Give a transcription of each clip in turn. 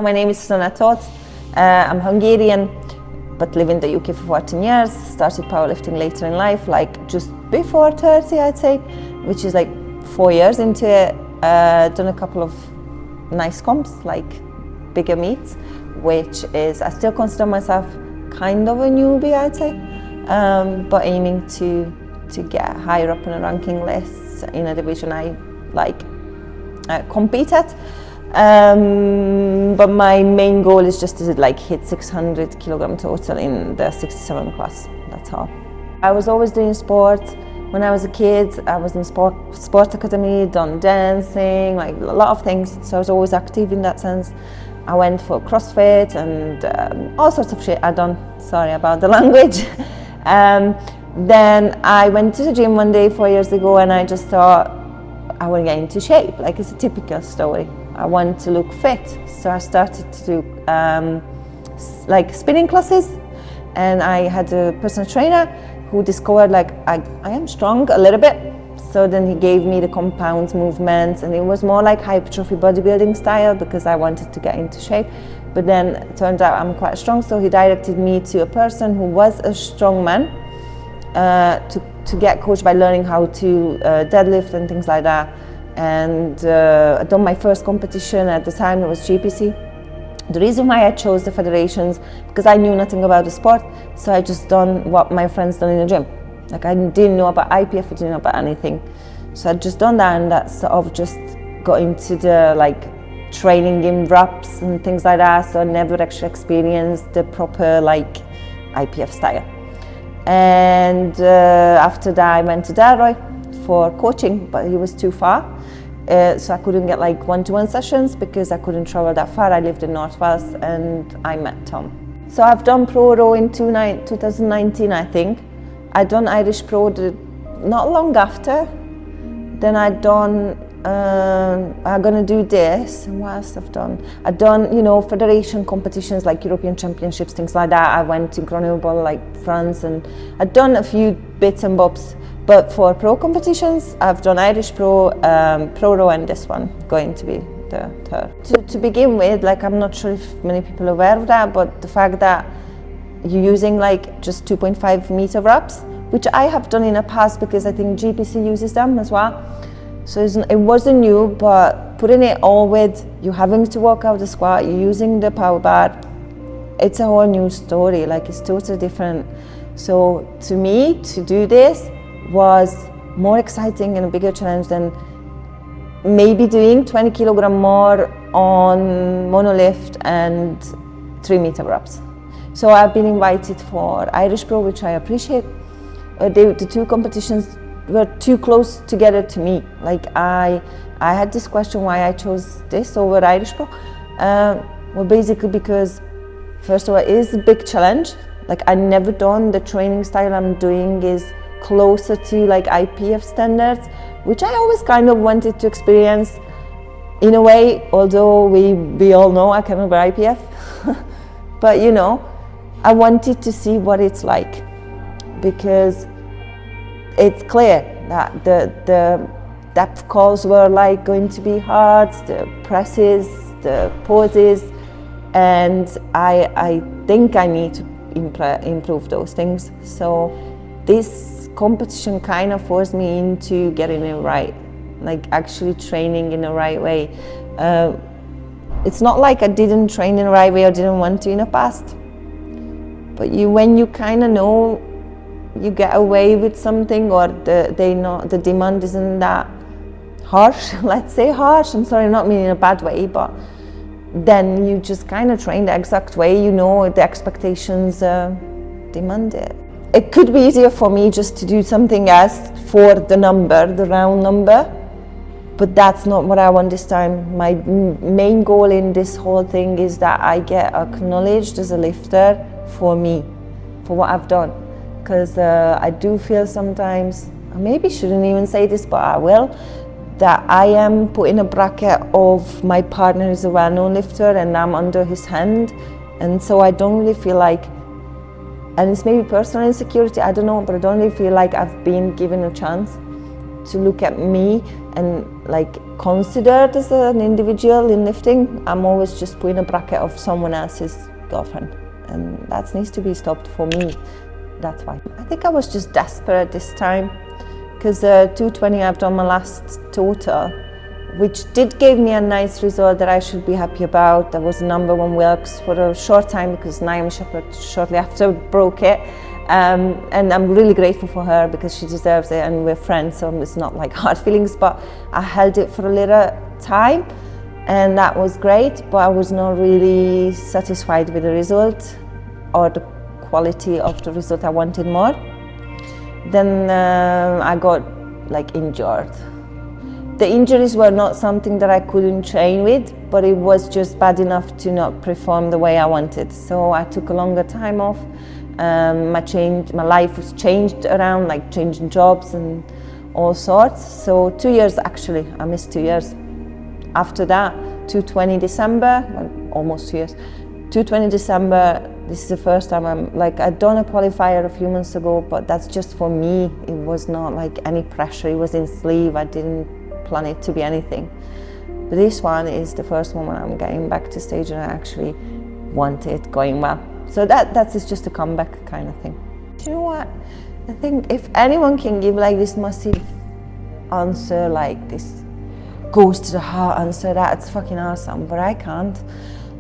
My name is Töth. I'm Hungarian, but live in the UK for 14 years. Started powerlifting later in life, like just before 30, I'd say, which is like 4 years into it. Done a couple of nice comps, like bigger meets, which is, I still consider myself kind of a newbie, I'd say, but aiming to get higher up in the ranking lists in a division I compete at. But my main goal is just to like hit 600 kilogram total in the 67 class. That's all. I was always doing sport. When I was a kid, I was in sport academy, done dancing, like a lot of things. So I was always active in that sense. I went for CrossFit and all sorts of shit I done. Sorry about the language. Then I went to the gym one day 4 years ago, and I just thought I want to get into shape. Like, it's a typical story. I want to look fit, so I started to do like spinning classes, and I had a personal trainer who discovered like I am strong a little bit, so then he gave me the compound movements, and it was more like hypertrophy bodybuilding style because I wanted to get into shape. But then it turned out I'm quite strong, so he directed me to a person who was a strong man to get coached by learning how to deadlift and things like that. And I done my first competition at the time. It was GPC. The reason why I chose the federations, because I knew nothing about the sport, so I just done what my friends done in the gym. Like, I didn't know about IPF, I didn't know about anything, so I just done that, and that sort of just got into the like training in reps and things like that. So I never actually experienced the proper like IPF style. And after that I went to Delroy for coaching, but he was too far. So I couldn't get like one-to-one sessions because I couldn't travel that far. I lived in North Wales, and I met Tom. So I've done Pro Row in 2019, I think. I done Irish Pro not long after. Then I done, I'm gonna do this, and what else I've done? I've done, you know, federation competitions like European Championships, things like that. I went to Grenoble, like France, and I've done a few bits and bobs. But for pro competitions, I've done Irish Pro, Pro Row, and this one going to be the third. To begin with, like, I'm not sure if many people are aware of that, but the fact that you're using like just 2.5 meter reps, which I have done in the past because I think GPC uses them as well. So it wasn't new, but putting it all with you having to work out the squat, you're using the power bar, it's a whole new story. Like, it's totally different. So to me, to do this was more exciting and a bigger challenge than maybe doing 20 kilogram more on monolift and 3 meter reps. So I've been invited for Irish Pro, which I appreciate. The two competitions were too close together to me. Like, I had this question why I chose this over Irish Pro. Well, basically because, first of all, it is a big challenge. Like, I never done the training style I'm doing is closer to like IPF standards, which I always kind of wanted to experience in a way, although we all know I cannot wear IPF. But you know, I wanted to see what it's like, because it's clear that the depth calls were like going to be hard, the presses, the poses, and I think I need to improve those things. So this competition kind of forced me into getting it right, like actually training in the right way. It's not like I didn't train in the right way or didn't want to in the past, but when you kind of know you get away with something, or the demand isn't that harsh, let's say harsh, I'm sorry, not meaning in a bad way, but then you just kind of train the exact way, you know, the expectations demand it. It could be easier for me just to do something else for the number, the round number, but that's not what I want this time. My main goal in this whole thing is that I get acknowledged as a lifter for me, for what I've done. Because I do feel sometimes, I maybe shouldn't even say this, but I will, that I am put in a bracket of my partner is a well-known lifter and I'm under his hand, and so I don't really feel like, and it's maybe personal insecurity, I don't know, but I don't really feel like I've been given a chance to look at me and like considered as an individual in lifting, I'm always just putting a bracket of someone else's girlfriend, and that needs to be stopped for me. That's why. I think I was just desperate this time, because 220 I've done my last total, which did give me a nice result that I should be happy about. That was #1 works for a short time because Naomi Shepherd shortly after broke it. And I'm really grateful for her because she deserves it, and we're friends, so it's not like hard feelings, but I held it for a little time and that was great, but I was not really satisfied with the result or the quality of the result. I wanted more. Then I got like injured. The injuries were not something that I couldn't train with, but it was just bad enough to not perform the way I wanted. So I took a longer time off. My life was changed around, like changing jobs and all sorts. So 2 years actually, I missed 2 years. After that, 220 December, well, almost 2 years. 220 December, this is the first time I'd done a qualifier a few months ago, but that's just for me. It was not like any pressure, it was in sleeve. I didn't plan it to be anything. But this one is the first one when I'm getting back to stage and I actually want it going well. So that's just a comeback kind of thing. Do you know what? I think if anyone can give like this massive answer, like this goes to the heart answer, that's fucking awesome, but I can't.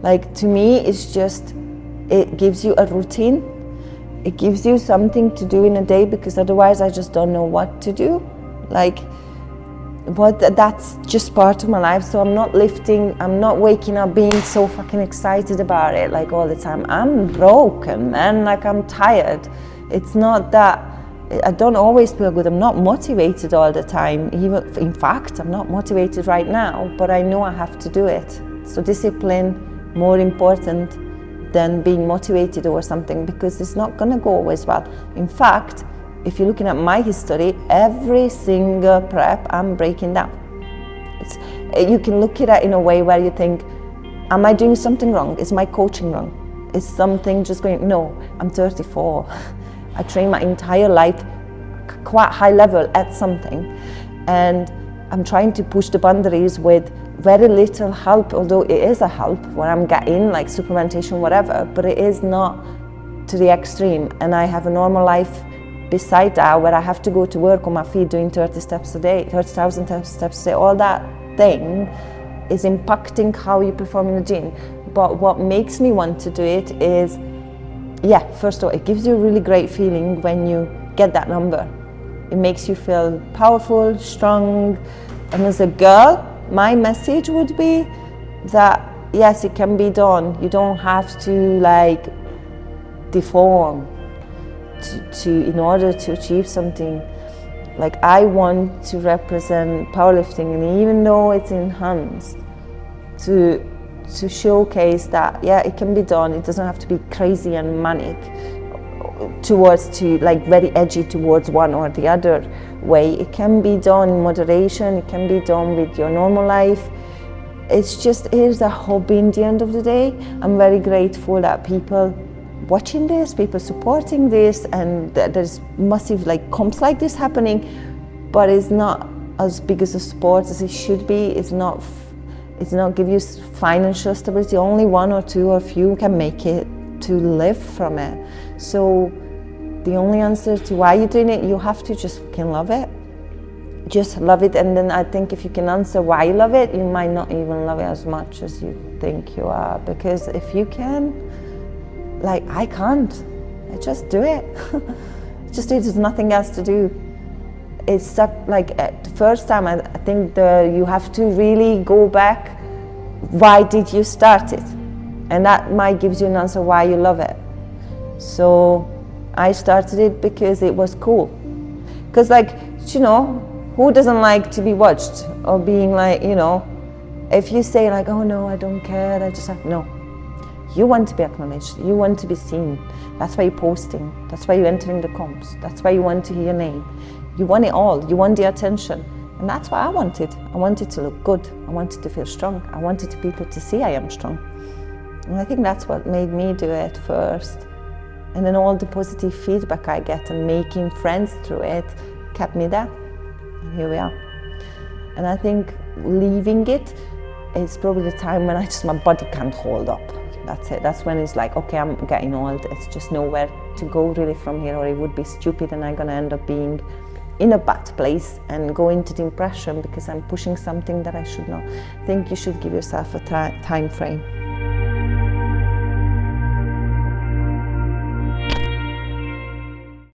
Like, to me, it's just, it gives you a routine. It gives you something to do in a day, because otherwise I just don't know what to do. Like, that's just part of my life. So I'm not lifting, I'm not waking up being so fucking excited about it like all the time. I'm broken, man, like I'm tired. It's not that, I don't always feel good. I'm not motivated all the time. Even, in fact, I'm not motivated right now, but I know I have to do it. So discipline, more important than being motivated or something, because it's not gonna go always well. In fact, if you're looking at my history, every single prep, I'm breaking down. You can look at it in a way where you think, am I doing something wrong? Is my coaching wrong? Is something just going, no, I'm 34. I train my entire life quite high level at something. And I'm trying to push the boundaries with very little help, although it is a help when I'm getting like supplementation, whatever, but it is not to the extreme. And I have a normal life beside that, where I have to go to work on my feet doing 30 steps a day, 30,000 steps a day. All that thing is impacting how you perform in the gym. But what makes me want to do it is, yeah, first of all, it gives you a really great feeling when you get that number. It makes you feel powerful, strong. And as a girl, my message would be that, yes, it can be done. You don't have to like deform in order to achieve something. Like, I want to represent powerlifting, and even though it's enhanced, to showcase that, yeah, it can be done. It doesn't have to be crazy and manic like very edgy towards one or the other way. It can be done in moderation. It can be done with your normal life. It's just, here's a hobby in the end of the day. I'm very grateful that people watching this, people supporting this, and there's massive like comps like this happening, but it's not as big as a sport as it should be. It's not give you financial stability. Only one or two or few can make it to live from it. So the only answer to why you're doing it, you have to just fucking love it. Just love it. And then I think if you can answer why you love it, you might not even love it as much as you think you are. Because if you can, like, I can't. I just do it. Just do it. There's nothing else to do. It's like the first time, I think you have to really go back. Why did you start it? And that might give you an answer why you love it. So I started it because it was cool. Because, like, you know, who doesn't like to be watched or being like, you know, if you say like, oh no, I don't care, I just have, no. You want to be acknowledged, you want to be seen. That's why you're posting, that's why you're entering the comps, that's why you want to hear your name. You want it all, you want the attention. And that's what I wanted. I wanted to look good, I wanted to feel strong, I wanted people to see I am strong. And I think that's what made me do it first. And then all the positive feedback I get and making friends through it kept me there. And here we are. And I think leaving it is probably the time when my body can't hold up. That's it. That's when it's like, okay, I'm getting old. It's just nowhere to go really from here, or it would be stupid and I'm gonna end up being in a bad place and go into depression because I'm pushing something that I should not. I think you should give yourself a time frame.